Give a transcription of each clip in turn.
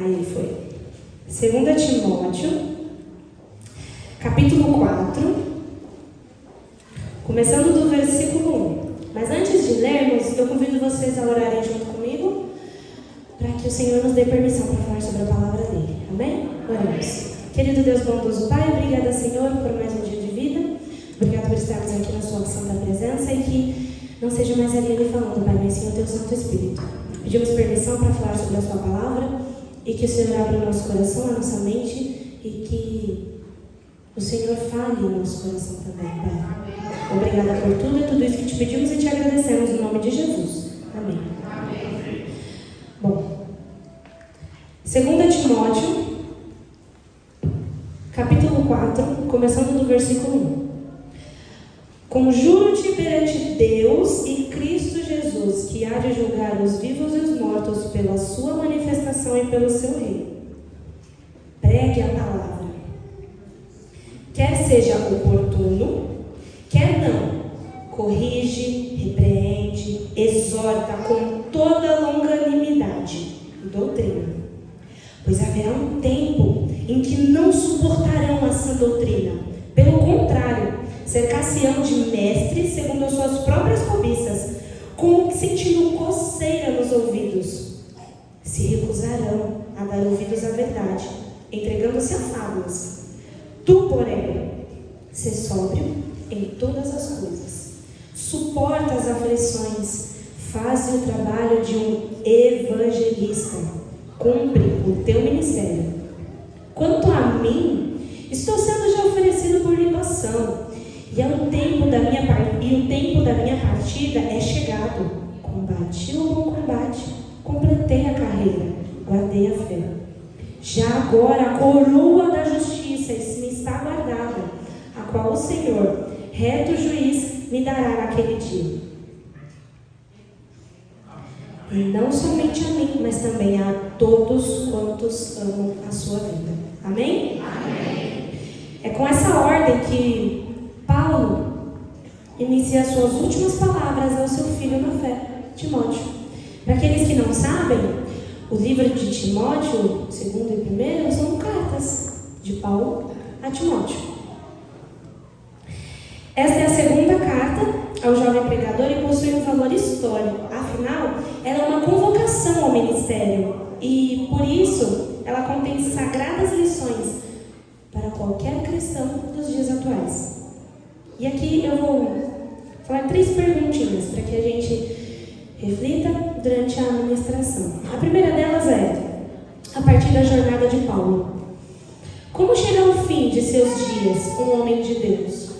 Aí foi. 2 Timóteo, capítulo 4, começando do versículo 1. Mas antes de lermos, eu convido vocês a orarem junto comigo, para que o Senhor nos dê permissão para falar sobre a palavra dele. Amém? Oremos. Querido Deus bondoso Pai, obrigada, Senhor, por mais um dia de vida. Obrigado por estarmos aqui na sua santa presença e que não seja mais a Ariane falando, Pai, mas sim o teu Santo Espírito. Pedimos permissão para falar sobre a sua palavra e que o Senhor abra o nosso coração, a nossa mente e que o Senhor fale no nosso coração também, Pai. Obrigada por tudo e tudo isso que te pedimos e te agradecemos no nome de Jesus. Amém. Amém. Bom, 2 Timóteo, capítulo 4, começando do versículo 1. Conjuro-te perante Deus e Cristo Jesus, que há de julgar os vivos e os mortos pela sua manifestação e pelo seu reino. Pregue a palavra. Quer seja oportuno, quer não, corrige, repreende, exorta com toda longanimidade e doutrina. Pois haverá um tempo em que não suportarão a sã doutrina. Pelo contrário, cercar-se-ão de mestres segundo as suas próprias cobiças, como sentindo coceira nos ouvidos. Se recusarão a dar ouvidos à verdade, entregando-se a fábulas. Tu, porém, sê sóbrio em todas as coisas. Suporta as aflições, faz o trabalho de um evangelista. Cumpre o teu ministério. Quanto a mim, estou sendo já oferecido por libação, e o tempo da minha partida é chegado. Combati o bom combate, completei a carreira, guardei a fé. Já agora a coroa da justiça me está guardada, a qual o Senhor, reto juiz, me dará naquele dia. E não somente a mim, mas também a todos quantos amam a sua vida. Amém? Amém. É com essa ordem que Paulo inicia as suas últimas palavras ao seu filho na fé, Timóteo. Para aqueles que não sabem, o livro de Timóteo, 2 e 1, são cartas de Paulo a Timóteo. Esta é a segunda carta ao jovem pregador e possui um valor histórico. Afinal, ela é uma convocação ao ministério e, por isso, ela contém sagradas lições para qualquer cristão dos dias atuais. E aqui eu vou falar 3 perguntinhas para que a gente reflita durante a ministração. A primeira delas é, a partir da jornada de Paulo: como chega ao fim de seus dias um homem de Deus?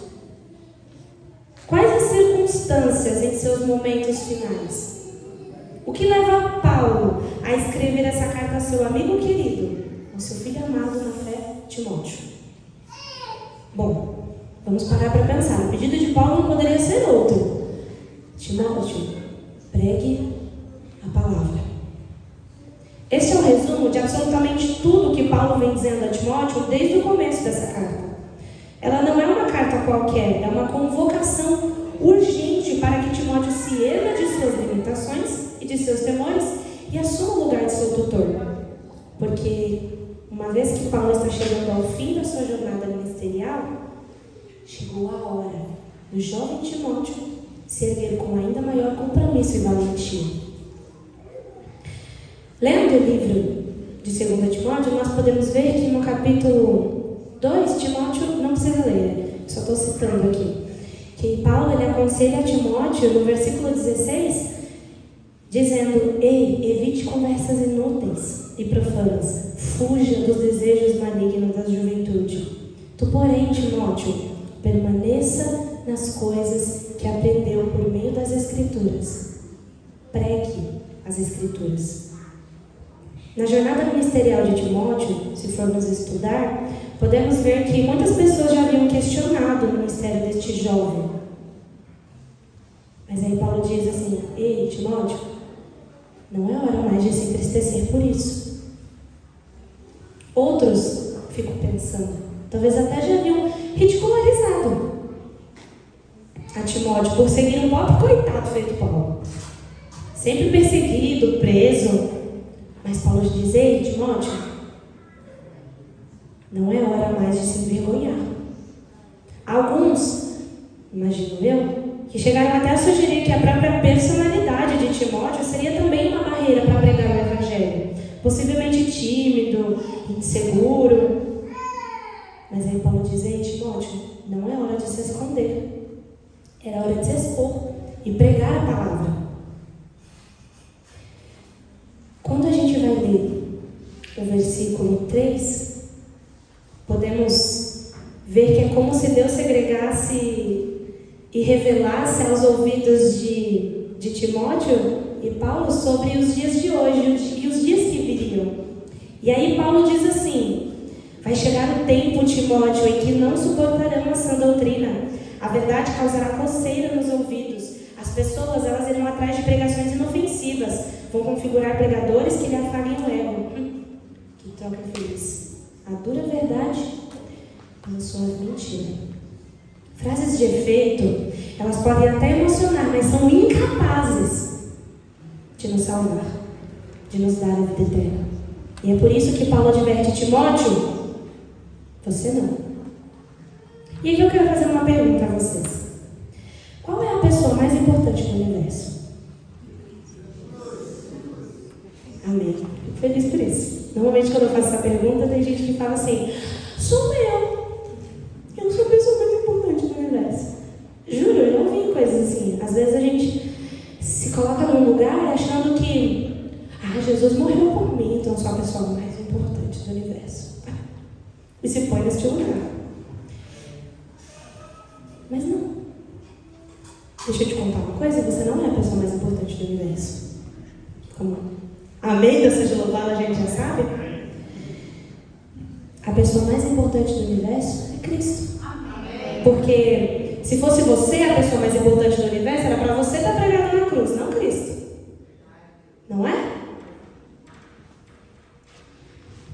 Quais as circunstâncias em seus momentos finais? O que leva Paulo a escrever essa carta ao seu amigo querido, ao seu filho amado na fé, Timóteo? Bom, vamos parar para pensar. O pedido de Paulo não poderia ser outro. Timóteo, pregue a palavra. Esse é o resumo de absolutamente tudo que Paulo vem dizendo a Timóteo desde o começo dessa carta. Ela não é uma carta qualquer, é uma convocação urgente para que Timóteo se erga de suas limitações e de seus temores e assuma o lugar de seu tutor. Porque, uma vez que Paulo está chegando ao fim da sua jornada ministerial, chegou a hora do jovem Timóteo se erguer com ainda maior compromisso e valentia. Lendo o livro de 2 Timóteo, nós podemos ver que no capítulo 2, Timóteo não precisa ler, só estou citando aqui, que Paulo ele aconselha a Timóteo no versículo 16, dizendo: ei, evite conversas inúteis e profanas, fuja dos desejos malignos da juventude. Tu, porém, Timóteo, permaneça nas coisas que aprendeu por meio das Escrituras. Pregue as Escrituras. Na jornada ministerial de Timóteo, se formos estudar, podemos ver que muitas pessoas já haviam questionado o ministério deste jovem. Mas aí Paulo diz assim: ei, Timóteo, não é hora mais de se entristecer por isso. Outros, fico pensando, talvez até já haviam ridicularizado a Timóteo por seguir um pobre coitado feito Paulo. Sempre perseguido, preso, Mas Paulo diz: ei, Timóteo, não é hora mais de se envergonhar. Alguns, imagino eu, que chegaram até a sugerir que a própria personalidade de Timóteo seria também uma barreira para pregar o Evangelho. Possivelmente tímido, inseguro. Mas aí Paulo diz: ei, Timóteo, não é hora de se esconder. Era hora de se expor e pregar a palavra. Quando a gente vai ler o versículo 3, podemos ver que é como se Deus segregasse e revelasse aos ouvidos de Timóteo e Paulo sobre os dias de hoje e os dias que viriam. E aí Paulo diz assim: vai chegar o tempo, Timóteo, em que não suportarão a sã doutrina. A verdade causará coceira nos ouvidos. As pessoas, elas irão atrás de pregações inofensivas. Vão configurar pregadores que lhe afaguem o ego. Que troca feliz. A dura verdade pela suave mentira. Frases de efeito, elas podem até emocionar, mas são incapazes de nos salvar, de nos dar a vida eterna. E é por isso que Paulo adverte Timóteo: você não. E aqui eu quero fazer uma pergunta a vocês. Qual é a pessoa mais importante do universo? Amém. Fico feliz por isso. Normalmente quando eu faço essa pergunta, tem gente que fala assim: sou eu. Eu sou a pessoa mais importante do universo. Juro, eu ouvi coisas assim. Às vezes a gente se coloca num lugar achando que Jesus morreu por mim, então eu sou a pessoa mais importante do universo. E se põe nesse lugar. Mas não. Deixa eu te contar uma coisa: você não é a pessoa mais importante do universo. Como? Amém? Deus seja louvado, a gente já sabe. A pessoa mais importante do universo é Cristo. Amém. Porque se fosse você a pessoa mais importante do universo, era para você estar pregado na cruz, não Cristo. Não é?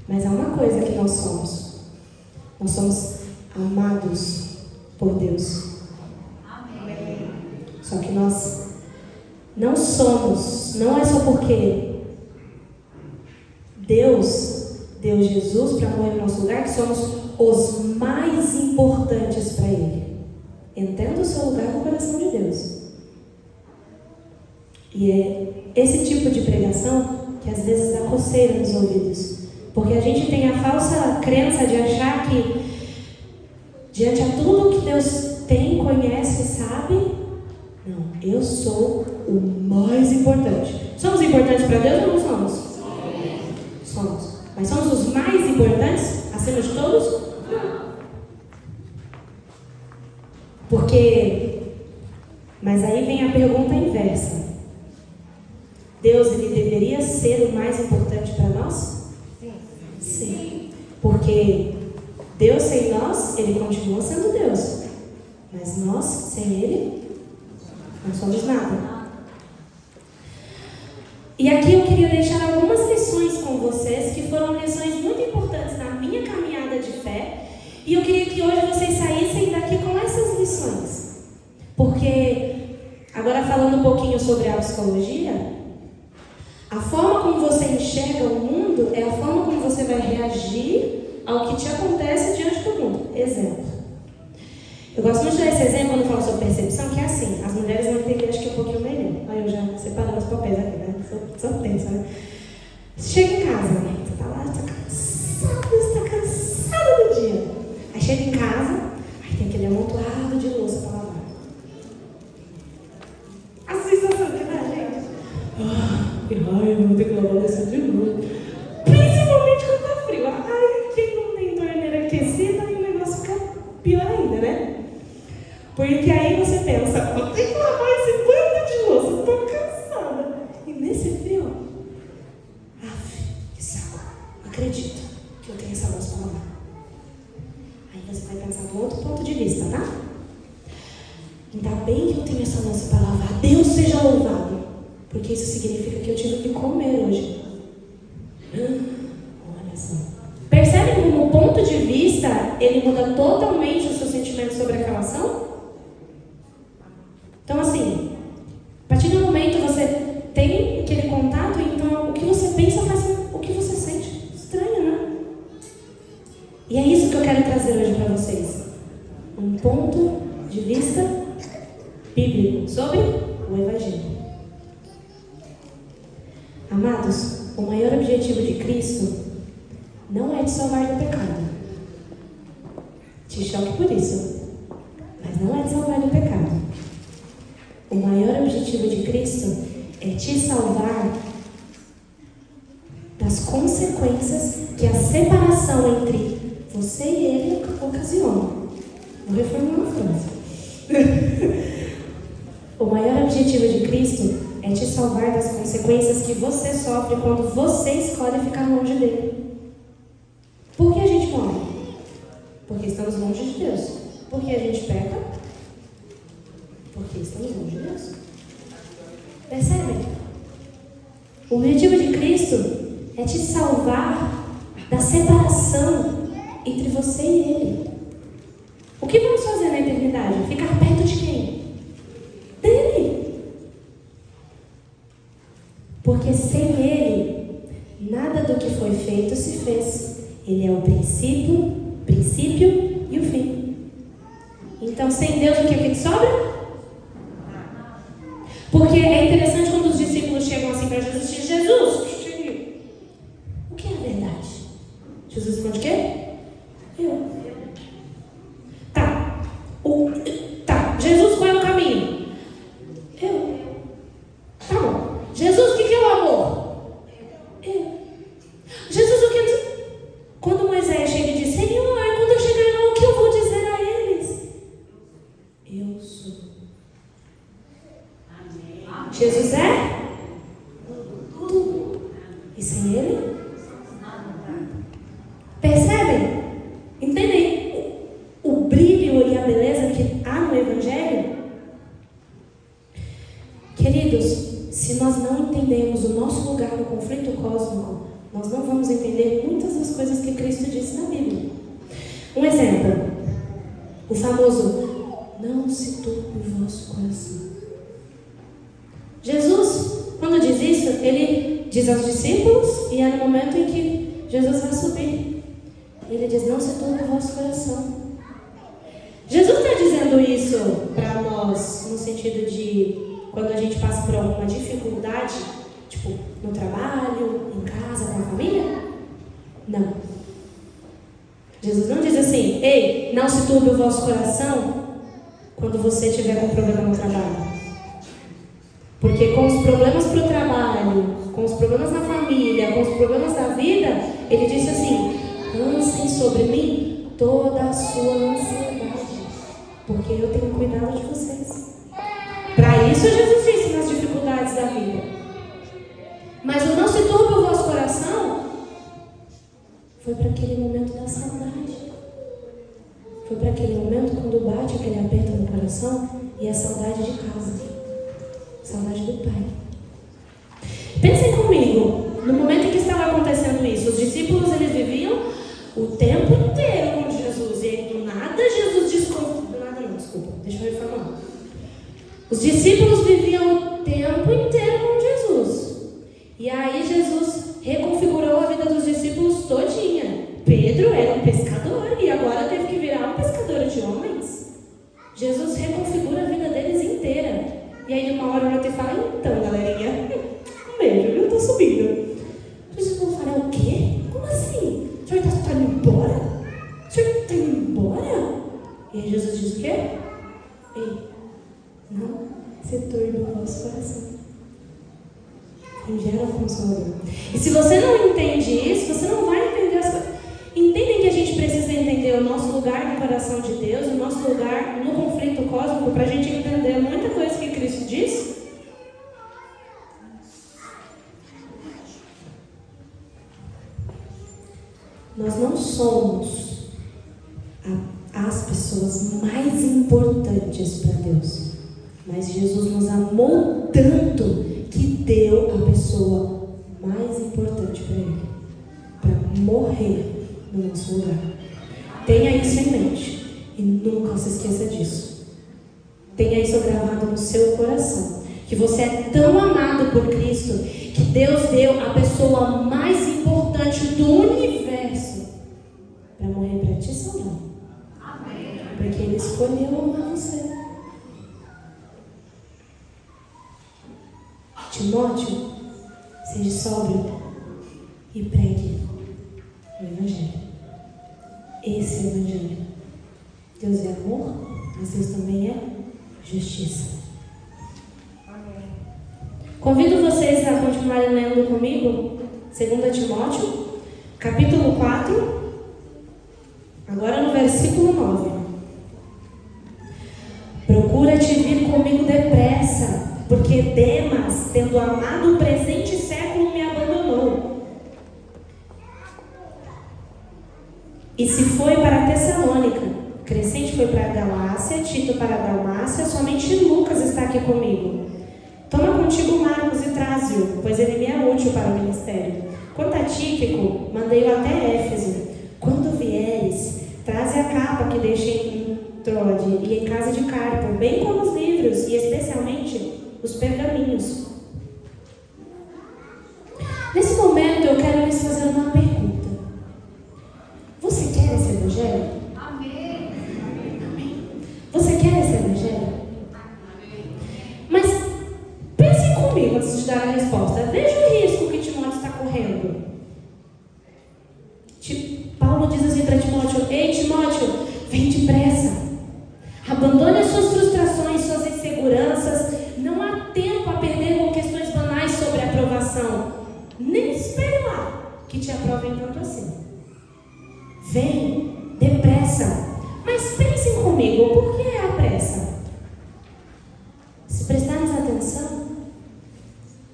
Mas há uma coisa que nós somos. Nós somos amados por Deus. Amém. Só que nós não somos, não é só porque Deus deu Jesus para morrer no nosso lugar, que somos os mais importantes para Ele. Entenda o seu lugar no coração de Deus. E é esse tipo de pregação que às vezes dá coceira nos ouvidos. Porque a gente tem a falsa crença de achar que, diante a tudo que Deus tem, conhece e sabe, não, eu sou o mais importante. Somos importantes para Deus ou não somos? Somos. Mas somos os mais importantes acima de todos? Não. Porque, mas aí vem a pergunta inversa. Deus, ele deveria ser o mais importante para nós? Sim. Porque Deus sem nós, ele continua sendo Deus. Mas nós, sem ele, não somos nada. E aqui eu queria deixar algumas lições com vocês, que foram lições muito importantes na minha caminhada de fé. E eu queria que hoje vocês saíssem daqui com essas lições. Porque, agora falando um pouquinho sobre a psicologia, a forma como você enxerga o mundo é a forma como você vai reagir ao que te acontece diante do mundo. Exemplo. Eu gosto muito de dar esse exemplo quando eu falo sobre percepção, que é assim: as mulheres vão entender, acho que um pouquinho melhor. Aí eu já separando os papéis aqui, né? Só tensa, né? Chega em casa, você tá lá, você tá cansado do dia. Aí chega em casa, aí tem aquele amontoado de louça pra lavar. A sensação que dá, gente. Que raiva, vou ter que lavar a louça de novo. Principalmente quando tá frio. Ai, quem não tem torneira aquecida, aí o negócio fica pior ainda, né? Porque aí você pensa: vou ter que lavar esse bando de louça, tô cansada. E nesse frio, que saco, não acredito que eu tenho essa louça para lavar. Aí você vai pensar de outro ponto de vista, tá? Ainda bem que eu tenho essa louça para lavar. Deus seja louvado. Porque isso significa que eu tive que comer hoje. Olha só. Percebe como o ponto de vista, ele muda totalmente o seu sentimento sobre aquela ação? Então assim, a partir do momento que você tem aquele contato, então o que você pensa faz ponto de vista bíblico sobre o Evangelho. Amados, o maior objetivo de Cristo não é te salvar do pecado. Te choque por isso, mas não é te salvar do pecado. O maior objetivo de Cristo é te salvar das consequências que a separação entre você e ele ocasiona. Vou reformular a frase. O maior objetivo de Cristo é te salvar das consequências que você sofre quando você escolhe ficar longe dele. Por que a gente morre? Porque estamos longe de Deus. Por que a gente peca? Porque estamos longe de Deus. Percebem? O objetivo de Cristo é te salvar da separação entre você e ele. O que vamos fazer na eternidade? Ficar perto de quem? Dele. Porque sem ele, nada do que foi feito se fez. Ele é o princípio e o fim. Então, sem Deus, o que sobra? Porque é interessante quando os discípulos chegam assim para Jesus e dizem: Jesus, o que é a verdade? Jesus responde: o quê? Eu. Tá. Jesus, qual é o caminho? Eu. Tá bom. Jesus, o que é o amor? Eu. Jesus, o que... Quando Moisés chega e diz: Senhor, quando eu chegar lá, o que eu vou dizer a eles? Eu sou. Amém. Jesus é? Tudo. E sem ele? Percebem? Entendem o brilho e a beleza que há no Evangelho? Queridos, se nós não entendemos o nosso lugar no conflito cósmico, nós não vamos entender muitas das coisas que Cristo disse na Bíblia. Um exemplo, o famoso: não se turbe o vosso coração. Jesus, quando diz isso, ele diz aos discípulos, e é no momento em que Jesus vai subir. Ele diz: não se turbe o vosso coração. Jesus está dizendo isso para nós no sentido de quando a gente passa por alguma dificuldade, tipo no trabalho, em casa, com a família? Não. Jesus não diz assim: ei, não se turbe o vosso coração quando você tiver com problema no trabalho. Porque com os problemas para o trabalho, com os problemas na família, com os problemas da vida, ele disse assim: lancem sobre mim toda a sua ansiedade, porque eu tenho cuidado de vocês. Para isso Jesus disse nas dificuldades da vida. Mas o não se turbe o vosso coração foi para aquele momento da saudade. Foi para aquele momento quando bate aquele aperto no coração e a saudade de casa, saudade do Pai. Pensem comigo, no momento em que estava acontecendo isso, os discípulos eles viviam o tempo inteiro com Jesus, e aí do nada Jesus deixa eu reformular. Os discípulos viviam o tempo inteiro com Jesus, e aí Jesus reconfigurou a vida dos discípulos todinha. Pedro era um pescador e agora teve que virar um pescador de homens. Jesus reconfigura a vida deles inteira. E aí de uma hora eu te falo: então galerinha, um beijo, eu tô subindo. Jesus não fala: o quê? Como assim? O senhor está indo embora? O senhor está indo embora? E aí Jesus diz o quê? Ei, não se turbe o vosso coração. Ingera o Consolador. E se você não entende isso, você não vai entender as coisas. Entendem que a gente precisa entender o nosso lugar no coração de Deus, o nosso lugar no conflito cósmico, para a gente entender muita coisa que Cristo diz? Nós não somos as pessoas mais importantes para Deus, mas Jesus nos amou tanto que deu a pessoa mais importante para Ele, para morrer no nosso lugar. Tenha isso em mente e nunca se esqueça disso. Tenha isso gravado no seu coração, que você é tão amado por Cristo que Deus deu a pessoa mais importante do universo para morrer para te salvar. Amém. Porque Ele Ele escolheu amar você. Timóteo, seja sóbrio e pregue o Evangelho. Esse é o Evangelho. Deus é amor, mas Deus também é justiça. Amém. Convido vocês a continuarem lendo comigo 2 Timóteo, capítulo 4, agora no versículo 9. Procura-te vir comigo depressa, porque Demas, tendo amado o presente século, me abandonou. E se foi para Tessalônica, Crescente foi para a Galácia, Tito para a Dalmácia, somente Lucas está aqui comigo. Toma contigo Marcos e traze-o, pois ele me é útil para o ministério. Quanto a Tíquico, mandei-o até Éfeso. Quando vieres, traze a capa que deixei em Trode e em casa de Carpo, bem como os livros, e especialmente os pergaminhos. Nesse momento eu quero lhes fazer uma pergunta. Você quer esse Evangelho? Amém. Amém. Você quer esse Evangelho? Amém. Mas pensem comigo antes de dar a resposta. Veja o risco que Timóteo está correndo. Paulo diz assim para Timóteo: ei Timóteo, vem depressa. Abandone as suas frustrações, suas inseguranças. Não há tempo a perder com questões banais sobre aprovação. Nem espere lá que te aprovem tanto assim. Vem, depressa. Mas pensem comigo, por que é a pressa? Se prestarmos atenção,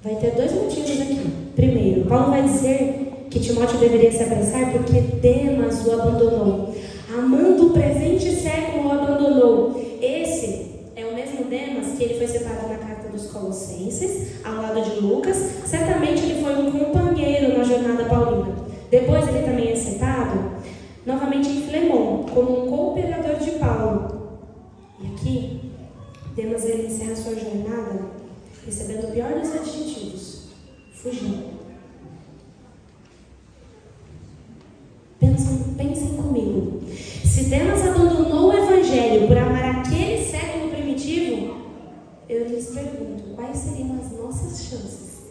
vai ter dois motivos aqui. Primeiro, Paulo vai dizer que Timóteo deveria se apressar porque Demas o abandonou. Amando o presente século o abandonou. Esse é o mesmo Demas que ele foi citado na carta dos Colossenses, ao lado de Lucas. Certamente ele foi um companheiro na jornada paulina. Depois ele também é citado novamente em Filemon, como um cooperador de Paulo. E aqui, Demas ele encerra sua jornada recebendo o pior dos adjetivos: fugindo. Pensem comigo. Se Demas abandonou o Evangelho por amar aquele século primitivo, eu lhes pergunto, quais seriam as nossas chances?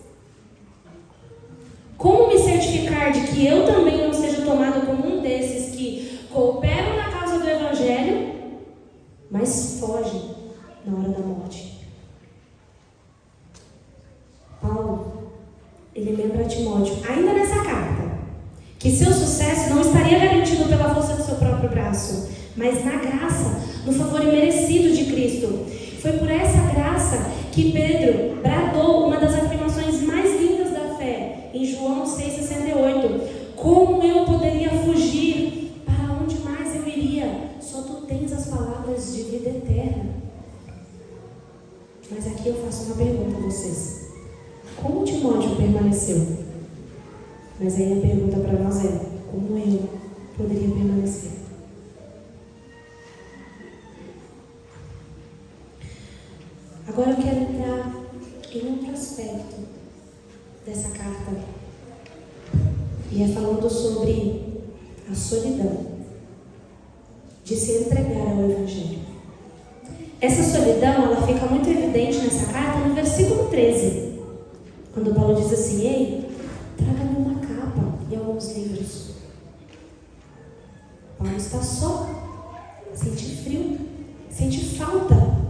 Como me certificar de que eu também não seja tomado como um desses que cooperam na causa do Evangelho, mas fogem na hora da morte? Paulo, ele lembra a Timóteo, ainda nessa carta, que seu sucesso não estaria garantido pela força do seu próprio braço, mas na graça, no favor imerecido de Cristo. Foi por essa graça que Pedro bradou uma das afirmações mais lindas da fé, em João 6,68. Como eu poderia fugir? Para onde mais eu iria? Só tu tens as palavras de vida eterna. Mas aqui eu faço uma pergunta a vocês. Como Timóteo permaneceu? Mas aí a pergunta para nós é: como eu poderia permanecer? Agora eu quero entrar em outro aspecto dessa carta. E é falando sobre a solidão de se entregar ao Evangelho. Essa solidão, ela fica muito evidente nessa carta no versículo 13. Quando Paulo diz assim: ei, traga-me uma capa e alguns livros. Paulo está só, sente frio, sente falta.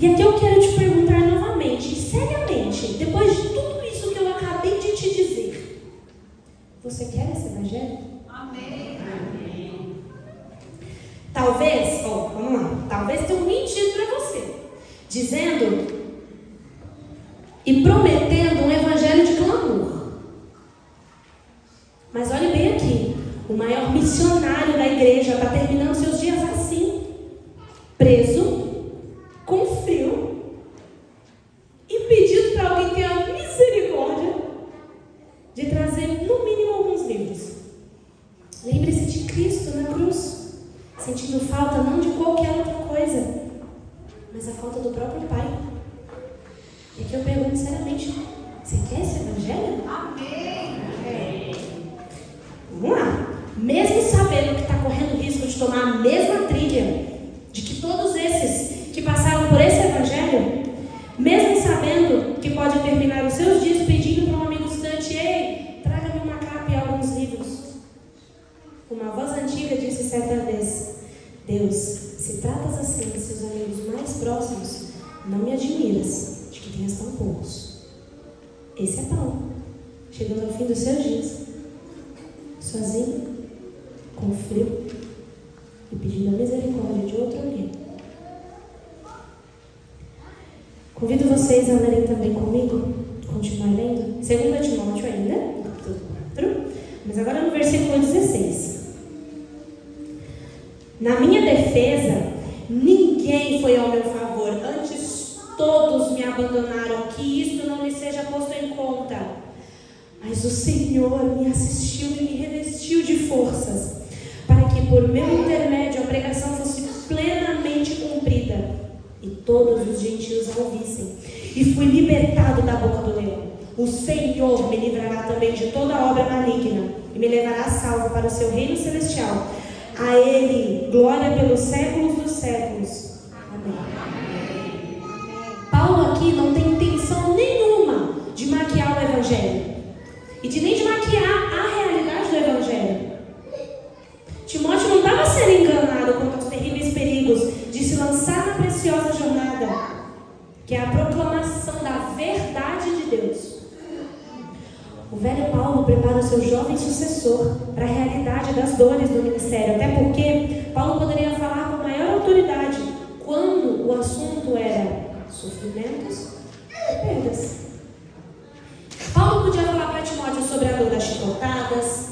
E aqui eu quero te perguntar novamente, seriamente, depois de tudo isso que eu acabei de te dizer, você quer esse Evangelho? Amém. Amém. Talvez, vamos lá, talvez tenham mentido para você, dizendo e prometendo um Evangelho de clamor. Mas olhe bem aqui, o maior missionário da igreja está terminando seus dias assim, preso, com frio, e pedindo para alguém ter a misericórdia de trazer no mínimo alguns livros. Lembre-se de Cristo na cruz, sentindo falta não de qualquer outra coisa, mas a falta do próprio Pai. E aqui eu pergunto seriamente, você quer esse Evangelho? Amém! Vamos lá. Mesmo sabendo que está correndo risco de tomar a mesma trilha de certa vez: Deus, se tratas assim de seus amigos mais próximos, não me admiras de que tenhas tão poucos. Esse é Paulo, chegando ao fim dos seus dias, sozinho, com frio e pedindo a misericórdia de outro alguém. Convido vocês a lerem também comigo, continuar lendo, 2 Timóteo ainda, capítulo 4, mas agora no versículo 16. Na minha defesa, ninguém foi ao meu favor, antes todos me abandonaram, que isto não lhe seja posto em conta. Mas o Senhor me assistiu e me revestiu de forças, para que por meu intermédio a pregação fosse plenamente cumprida, e todos os gentios a ouvissem. E fui libertado da boca do leão. O Senhor me livrará também de toda obra maligna, e me levará a salvo para o seu reino celestial. A Ele, glória pelos séculos dos séculos. Amém. Paulo aqui não tem intenção nenhuma de maquiar o Evangelho, e nem de maquiar a realidade do Evangelho. Timóteo não estava sendo enganado quanto aos terríveis perigos de se lançar na preciosa jornada, que é a proclamação da verdade de Deus. O velho Paulo prepara o seu jovem sucessor para a realidade das dores do ministério, até porque Paulo poderia falar com maior autoridade quando o assunto era sofrimentos e perdas. Paulo podia falar para Timóteo sobre a dor das chicotadas,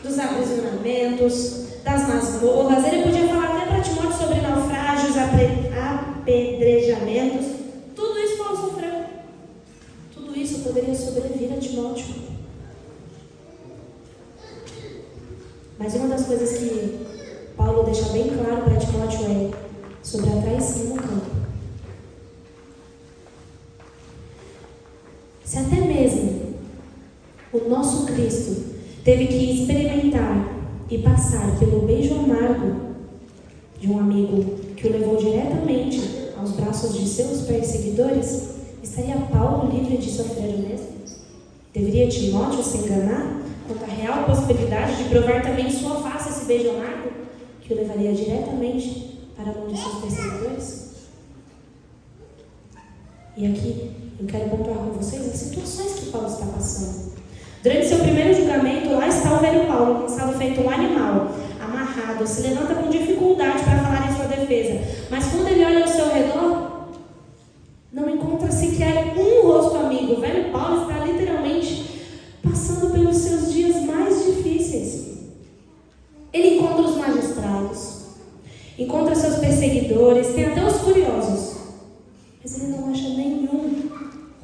dos aprisionamentos, das masmorras. Ele podia falar até para Timóteo sobre naufrágios, apedrejamentos. Tudo isso Paulo sofreu. Tudo isso poderia sobrevir a Timóteo. Mas uma das coisas que Paulo deixa bem claro para Timóteo é sobre a traição no campo. Se até mesmo o nosso Cristo teve que experimentar e passar pelo beijo amargo de um amigo que o levou diretamente aos braços de seus perseguidores, estaria Paulo livre de sofrer o mesmo? Deveria Timóteo se enganar quanto à real possibilidade de provar também em sua face esse beijo amargo que o levaria diretamente para a mão de seus perseguidores? E aqui eu quero pontuar com vocês as situações que Paulo está passando. Durante seu primeiro julgamento, lá está o velho Paulo, lançado feito um animal, amarrado, se levanta com dificuldade para falar em sua defesa. Mas quando ele olha ao seu redor, não encontra sequer um rosto amigo. O velho Paulo está literalmente passando pelos seus dias mais difíceis. Ele encontra os magistrados, encontra seus perseguidores, tem até os curiosos, mas ele não acha nenhum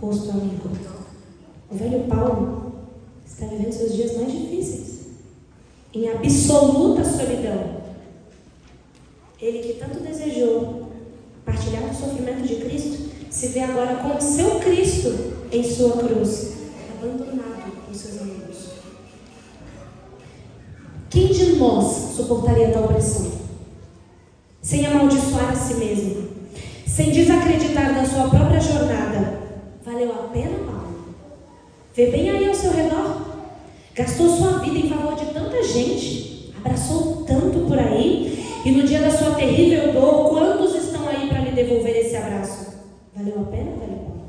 rosto amigo. O velho Paulo está vivendo seus dias mais difíceis, em absoluta solidão. Ele que tanto desejou partilhar do sofrimento de Cristo, se vê agora com o seu Cristo em sua cruz, abandonado por seus amigos. Quem de nós suportaria tal pressão? Sem amaldiçoar a si mesmo, sem desacreditar da sua própria jornada. Valeu a pena, Paulo? Vê bem aí ao seu redor. Gastou sua vida em favor de tanta gente, abraçou tanto por aí, e no dia da sua terrível dor, quantos estão aí para lhe devolver esse abraço? Valeu a pena, velho Paulo?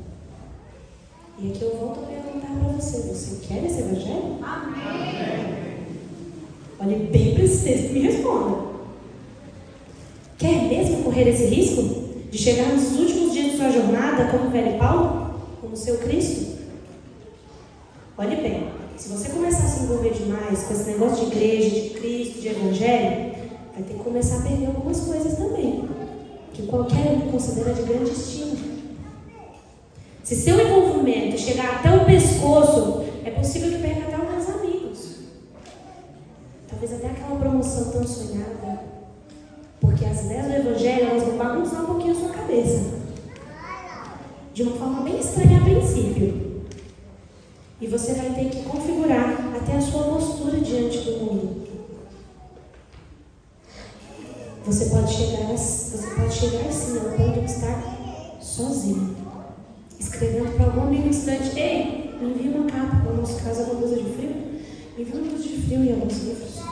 E aqui eu volto a perguntar para você: você quer esse evangelho? Amém. Olhe bem para esse texto e me responda. Quer mesmo correr esse risco de chegar nos últimos dias de sua jornada como o velho Paulo, como seu Cristo? Olhe bem, se você começar a se envolver demais com esse negócio de igreja, de Cristo, de evangelho, vai ter que começar a perder algumas coisas também, que qualquer um considera de grande estima. Se seu envolvimento chegar até o pescoço, é possível que perca até alguns amigos. Talvez até aquela promoção tão sonhada, porque as ideias do evangelho, elas vão bagunçar um pouquinho a sua cabeça, de uma forma bem estranha a princípio. E você vai ter que configurar até a sua postura diante do mundo. Você pode chegar sim ao ponto de estar sozinho, escrevendo para algum amigo distante: ei, me envia uma capa, no nosso caso uma blusa de frio, me envia uma blusa de frio e alguns livros.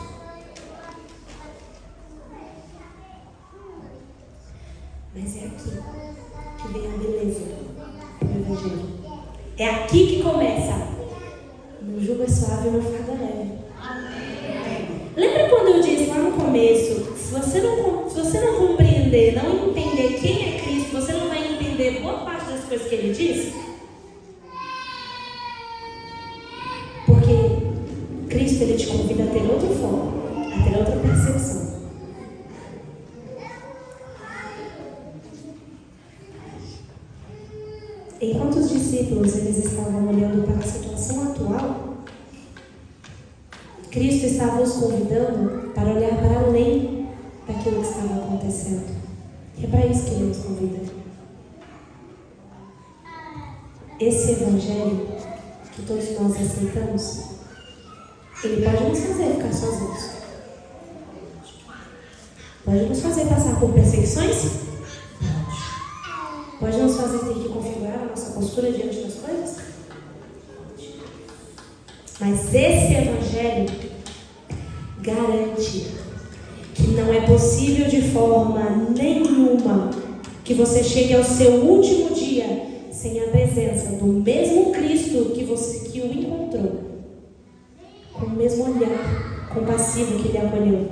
É aqui que começa. Meu jugo é suave e meu fardo é leve. Lembra quando eu disse lá no começo, se você não compreender, não entender quem é Cristo, você não vai entender boa parte das coisas que ele diz? Porque Cristo, ele te convida a ter outro foco, a ter outra percepção. Enquanto os discípulos eles estavam olhando para a situação atual, Cristo estava os convidando para olhar para além daquilo que estava acontecendo. E é para isso que Ele nos convida. Esse Evangelho que todos nós aceitamos, ele pode nos fazer ficar sozinhos. Pode nos fazer passar por perseguições. Pode nos fazer ter que configurar a nossa postura diante das coisas. Mas esse Evangelho garante que não é possível de forma nenhuma que você chegue ao seu último dia sem a presença do mesmo Cristo que o encontrou, com o mesmo olhar compassivo que ele acolheu.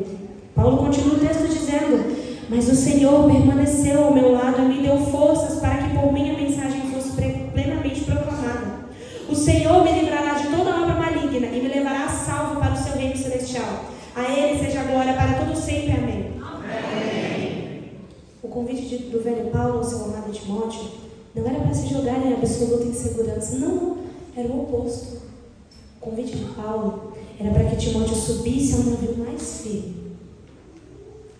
Paulo continua o texto dizendo: mas o Senhor permaneceu ao meu lado e me deu forças para que por mim a mensagem fosse plenamente proclamada. O Senhor me livrará de toda obra maligna e me levará salvo para o seu reino celestial. A Ele seja a glória para todo sempre. Amém. Amém. O convite do velho Paulo ao seu amado Timóteo não era para se jogar em absoluta insegurança. Não, era o oposto. O convite de Paulo era para que Timóteo subisse a um navio mais firme.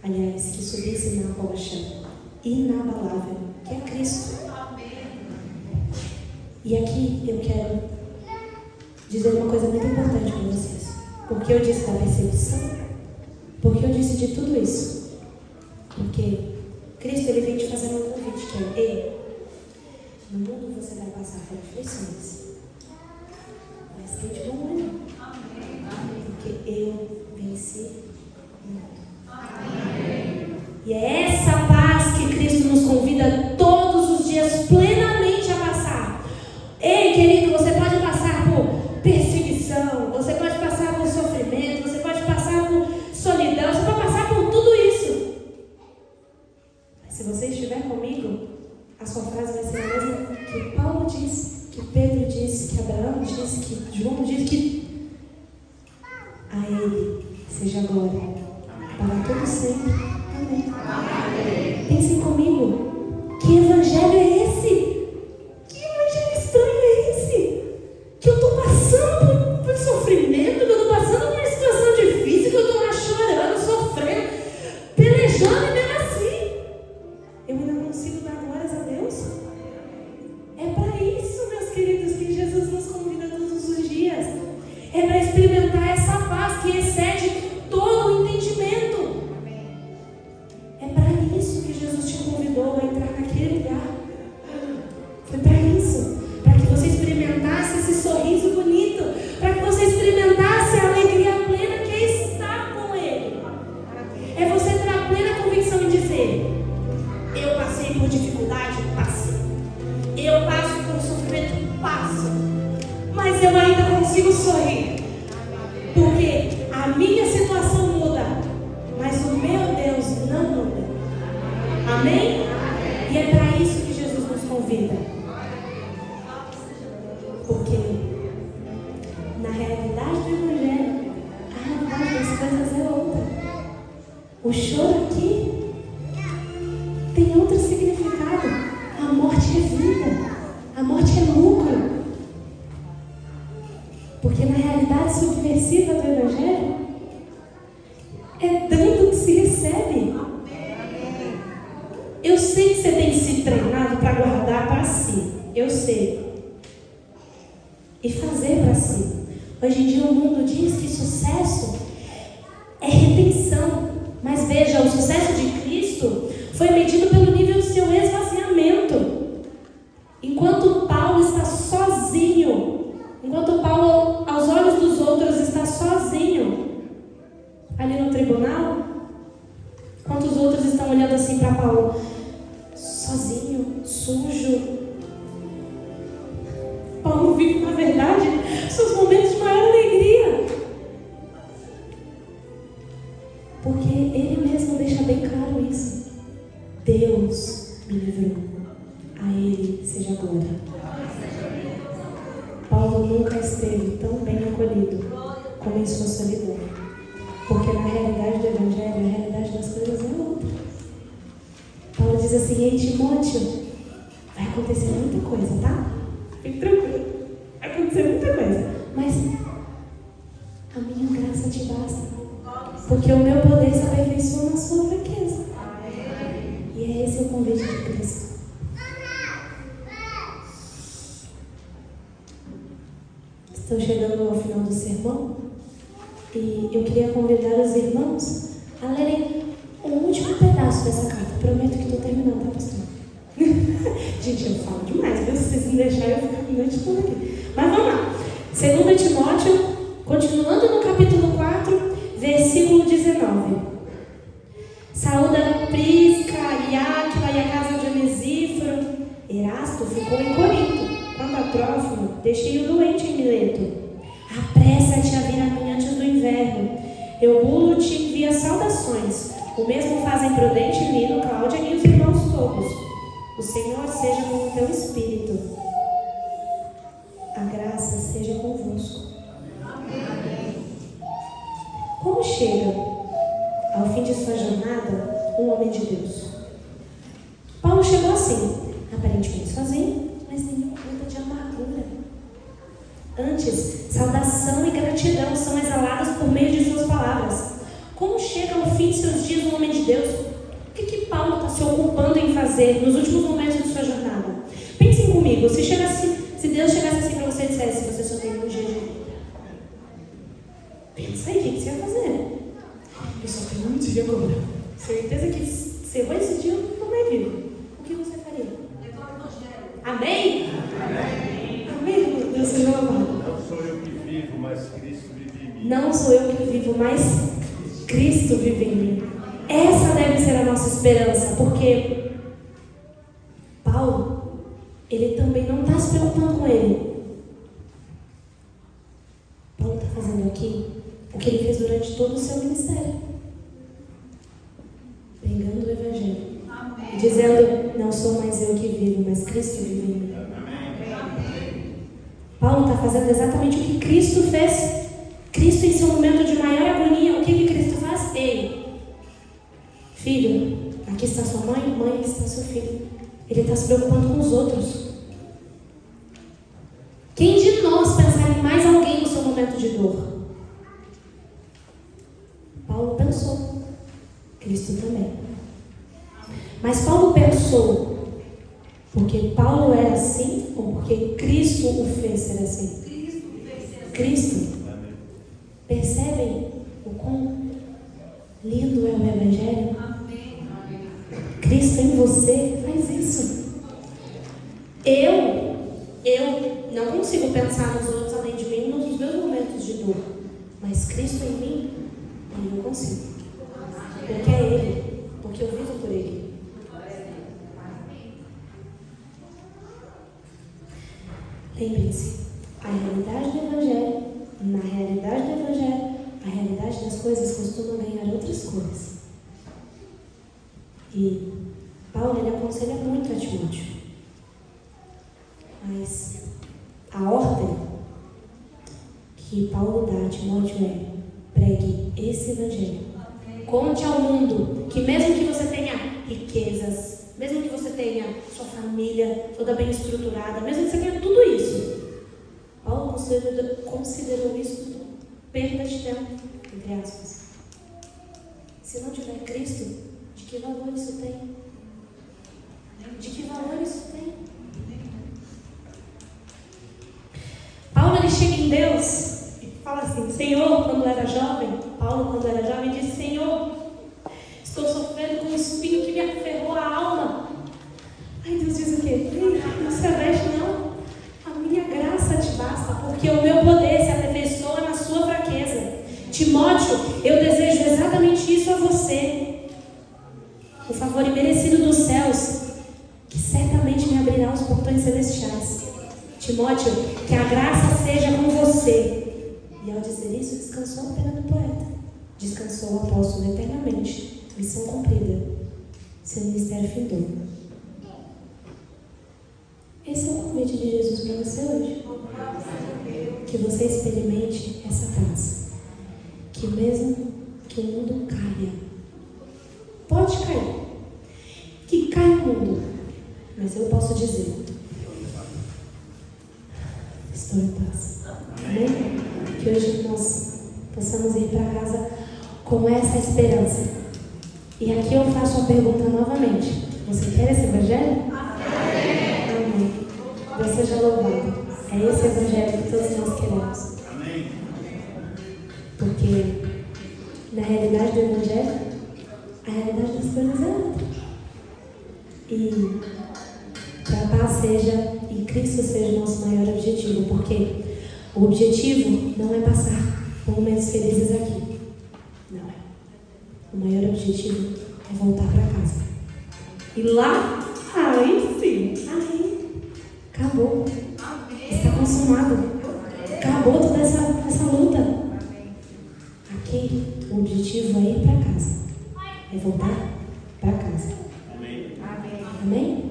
Aliás, que subisse na rocha inabalável, que é Cristo. E aqui eu quero dizer uma coisa muito importante para vocês. Porque eu disse da perseguição? Porque eu disse de tudo isso? Porque Cristo, ele vem te fazendo um convite, que é: ei, no mundo você vai passar por aflições, mas tem de bom ânimo, porque eu venci o mundo. E é essa paz que Cristo nos convida todos os dias plenamente a passar. Ei, querido, você pode passar por perseguição, você pode passar por sofrimento, você pode passar por solidão, você pode passar por tudo isso. Mas se você estiver comigo, a sua frase vai ser a mesma que Paulo disse, que Pedro disse, que Abraão disse, que João disse, que a Ele seja glória para todo sempre. Amém. Amém. Pensem comigo. Que evangelho é esse? Que evangelho estranho é esse? Que eu estou passando por sofrimento, que eu estou passando por uma situação difícil, que eu estou lá chorando, sofrendo, pelejando, e mesmo assim eu ainda consigo dar glórias a Deus? É para isso, meus queridos, que Jesus nos convida todos os dias. É para experimentar essa paz que excede todo o entendimento. É para isso que Jesus te convidou a entrar naquele lugar. Foi para isso. Para que você experimentasse esse sorriso bonito. Para que você experimentasse a alegria plena que é estar com Ele. É você ter a plena convicção em dizer: eu passei por dificuldade? Passei. Eu passo por sofrimento? Passo. Mas eu ainda consigo sorrir. Porque a minha situação muda, mas o meu Deus não muda. Amém? E é para isso que Jesus nos convida. Porque na realidade do Evangelho, a realidade das coisas é outra. O choro aqui tem outro significado. A morte é vida. A morte é lucro. Porque na realidade subversiva do Evangelho, é dando que se recebe. Eu sei que você tem se treinado para guardar para si. Eu sei. E fazer para si. Hoje em dia o mundo diz que sucesso é retenção. Mas veja, o sucesso de Cristo foi medido pelo nível do seu esvaziamento. Enquanto Paulo está sozinho, enquanto Paulo, aos olhos dos outros, está sozinho ali no tribunal, enquanto os outros estão olhando assim para Paulo, sozinho, sujo, Paulo Deus me livrou. A Ele seja a glória. Paulo nunca esteve tão bem acolhido como em sua solidão. Porque na realidade do Evangelho, a realidade das coisas é outra. Paulo diz assim: ei, Timóteo, vai acontecer muita coisa, tá? Fique tranquilo. Vai acontecer muita coisa. Mas a minha graça te basta. Porque o meu poder se aperfeiçoa na sua fraqueza. E é esse o convite de Cristo. Estou chegando ao final do sermão e eu queria convidar os irmãos a lerem o último pedaço dessa carta. Prometo que estou terminando, tá, pastor? Gente, eu falo demais, viu? Se vocês me deixarem, eu fico a noite toda aqui. Mas vamos lá. 2 Timóteo, continuando no capítulo 4, versículo 19. Saúda Prisca e Áquila e a casa de Onesíforo. Erasto ficou em Corinto, quando a Trófimo deixei o doente em Mileto. Apressa-te a vir a mim antes do inverno. Eubulo te envia saudações. O mesmo fazem Prudente, Lino, Cláudia e os irmãos todos. O Senhor seja com o teu espírito. A graça seja convosco. Amém. Como chega ao fim de sua jornada um homem de Deus? Paulo chegou assim, aparentemente sozinho, mas nenhum gota de amargura. Antes, saudação e gratidão são exaladas por meio de suas palavras. Como chega ao fim de seus dias um homem de Deus? O que Paulo está se ocupando em fazer nos últimos momentos de sua jornada? Pensem comigo, se Deus chegasse assim para você e dissesse: você só tem um dia de vida. Pensa aí, o que você ia fazer? Eu só tenho um dia agora. Certeza que se errou esse dia, não vai vir. O que você faria? Amém? Amém? Amém, meu Deus, seja louvado. Não sou eu que vivo, mas Cristo vive em mim. Não sou eu que vivo, mas Cristo vive em mim. Essa deve ser a nossa esperança, porque Paulo, ele também não está se preocupando com ele. Paulo está fazendo aqui o que ele fez durante todo o seu ministério, pregando o Evangelho. Amém. E dizendo: não sou mais eu que vivo, mas Cristo vive em mim. Amém. Paulo está fazendo exatamente o que Cristo fez. Cristo, em seu momento de maior agonia, o que Cristo faz? Ei, filho, aqui está sua mãe, mãe, aqui está seu filho. Ele está se preocupando com os outros. Quem de nós pensar em mais alguém no seu momento de dor? Paulo pensou, Cristo também. Mas Paulo pensou porque Paulo era assim ou porque Cristo o fez ser assim? Cristo. Percebem o quão lindo é o Evangelho? Cristo em você faz isso. Eu não consigo pensar nos outros além de mim nos meus momentos de dor. Mas Cristo em mim, eu consigo. Porque é Ele. Porque eu vivo por Ele. Lembrem-se, a realidade do Evangelho, na realidade do Evangelho, a realidade das coisas costuma ganhar outras cores. E Paulo, ele aconselha muito a Timóteo. Mas a ordem que Paulo dá a Timóteo é: pregue esse Evangelho. Conte ao mundo que mesmo que você tenha riquezas, mesmo que você tenha sua família toda bem estruturada, mesmo que você tenha tudo isso, Paulo considerou isso perda de tempo, entre aspas. Se não tiver Cristo, de que valor isso tem? De que valor isso tem? Paulo, ele chega em Deus e fala assim: Senhor, quando era jovem, Paulo, quando era jovem, disse: Senhor, estou sofrendo com um espinho que me aferrou a alma. Aí Deus diz o quê? Não se reveste não. A minha graça te basta, porque o meu poder se aperfeiçoa na sua fraqueza. Timóteo, eu desejo exatamente isso a você. O favor imerecido dos céus, que certamente me abrirá os portões celestiais. Timóteo, que a graça seja com você. E ao dizer isso, descansou a pena do poeta. Descansou o apóstolo eternamente. Missão cumprida. seu ministério findou. Esse é o convite de Jesus para você hoje. Que você experimente essa paz. Que mesmo que o mundo caia, pode cair, que caia o mundo, mas eu posso dizer, estou em paz. Amém? Que hoje nós possamos ir para casa com essa esperança. E aqui eu faço a pergunta novamente. Você quer esse evangelho? Amém. Deus seja louvado. É esse evangelho que todos nós queremos. Amém. Porque na realidade do evangelho, a realidade das coisas é outra. E que a paz seja e Cristo seja o nosso maior objetivo. Porque o objetivo não é passar por momentos felizes aqui. Não é. O maior objetivo é voltar para casa. E lá, aí sim, aí acabou. Está consumado. Acabou toda essa luta. Aqui, o objetivo é ir para casa. É voltar para casa. Amém. Amém?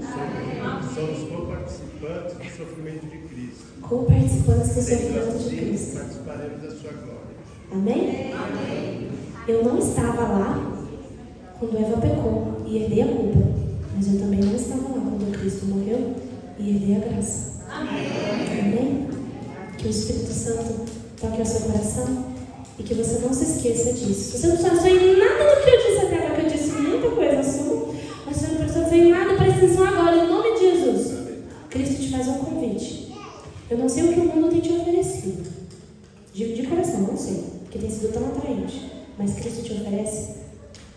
Somos co-participantes do sofrimento de Cristo. Co-participantes do Sem sofrimento de nós Cristo. participaremos da sua glória. Amém? Eu não estava lá quando Eva pecou e herdei a culpa. Mas eu também não estava lá quando Cristo morreu e herdei a graça. Amém? Que o Espírito Santo toque ao seu coração e que você não se esqueça disso. Você não pensou em nada do que eu disse até agora, que eu disse muita coisa sua, mas você não pensou em nada, presta atenção agora, em nome de Jesus. Cristo te faz um convite. Eu não sei o que o mundo tem te oferecido. De coração, não sei, porque tem sido tão atraente. Mas Cristo te oferece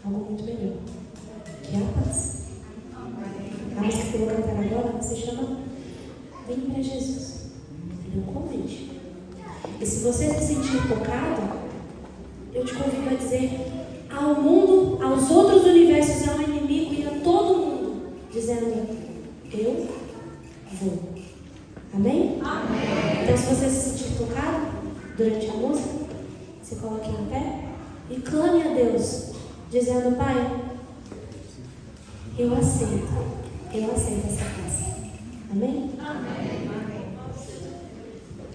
algo muito melhor, que é a paz. A música que eu vou cantar agora se chama Vem para Jesus. É um convite. E se você se sentir tocado, eu te convido a dizer ao mundo, aos outros universos, ao inimigo e a todo mundo, dizendo: eu vou. Amém? Amém. Então, se você se sentir tocado durante a música, se coloque em pé e clame a Deus, dizendo: Pai, eu aceito essa paz. Amém? Amém.